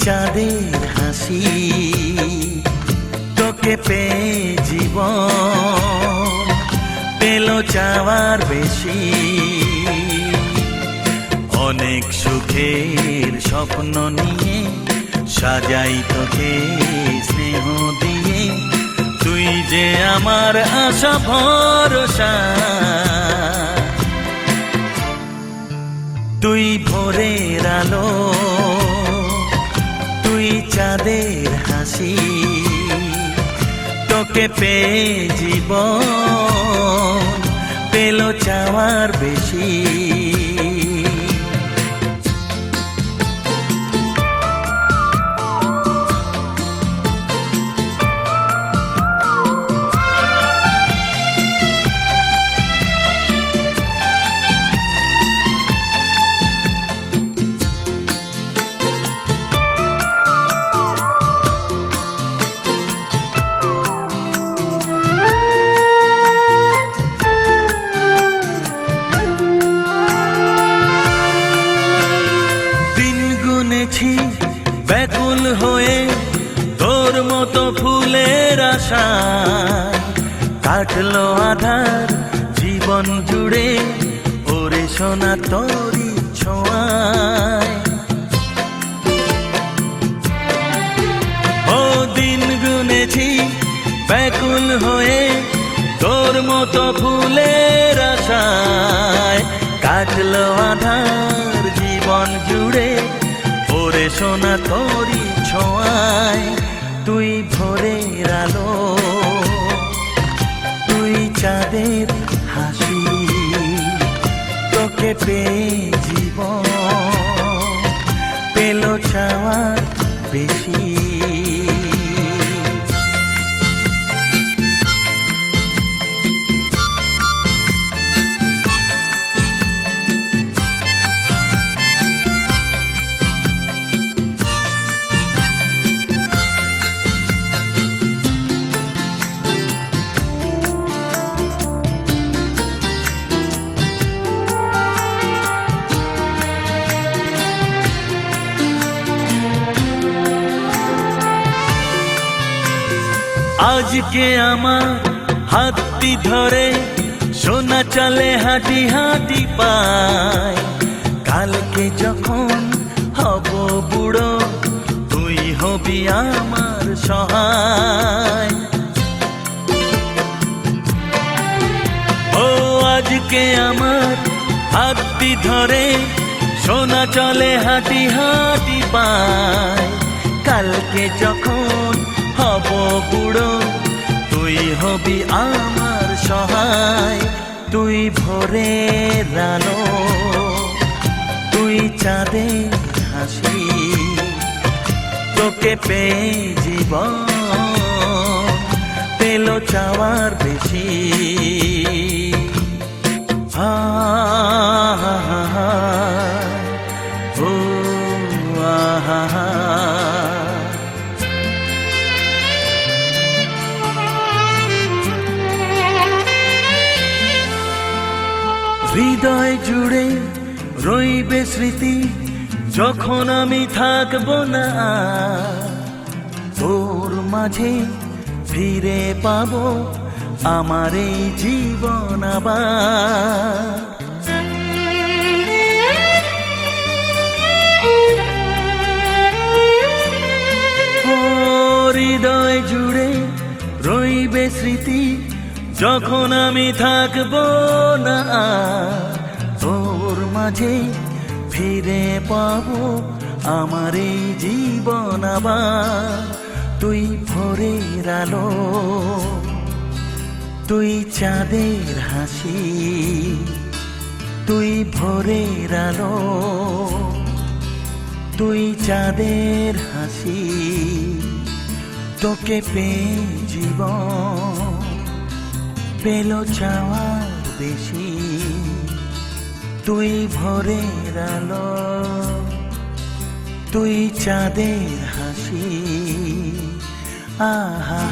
চাঁদের হাসি, তোকে পেয়ে জীবন পেল চাওয়ার বেশি। অনেক সুখের স্বপ্ন নিয়ে সাজাই তোকে স্নেহ দিয়ে, তুই যে আমার আশা ভরসা। তুই ভোরের আলো, তুই চাঁদের হাসি, তোকে পেয়ে জীবন পেল চাওয়ার বেশি। ব্যাকুল হয়ে তোর মতো ফুলের আশায়, কাটলো আধার জীবন জুড়ে ওরে সোনা তোরি ছোঁয়ায়। ও দিন গুনেছি ব্যাকুল হয়ে তোর মতো ফুলের আশায়, কাটলো আধার জীবন জুড়ে ওরে সোনা তোরি ছোঁয়ায়। তুই ভোরের আলো, তুই চাঁদের হাসি, তোকে পেয়ে জীবন পেল চাওয়ার বেশি। আজকে আমার হাতটি ধরে সোনা চলে হাঁটি হাঁটি পায়, কালকে যখন হব বুড়ো তুই হবি আমার সহায়। ও আজকে আমার হাতটি ধরে সোনা চলে হাঁটি হাঁটি পায়, কালকে যখন হব বুড়ো তুই হবি আমার সহায়। তুই ভোরের আলো, তুই চাঁদের হাসি, তোকে পেয়ে জীবন পেল চাওয়ার বেশি। হা হা হা হা ও আহা হা। হৃদয় জুড়ে রইবে স্মৃতি যখন আমি থাকবো না, তোর মাঝে ফিরে পাবো আমার এই জীবন আবার। হৃদয় জুড়ে রইবে স্মৃতি যখন আমি থাকবো না, তোর মাঝে ফিরে পাবো আমার এই জীবন আবার। তুই ভোরের আলো, তুই চাঁদের হাসি, তুই ভোরের আলো, তুই চাঁদের হাসি, তোকে পেয়ে জীবন পেল চাওয়ার বেশি। তুই ভোরের আলো, তুই চাঁদের হাসি, আহা।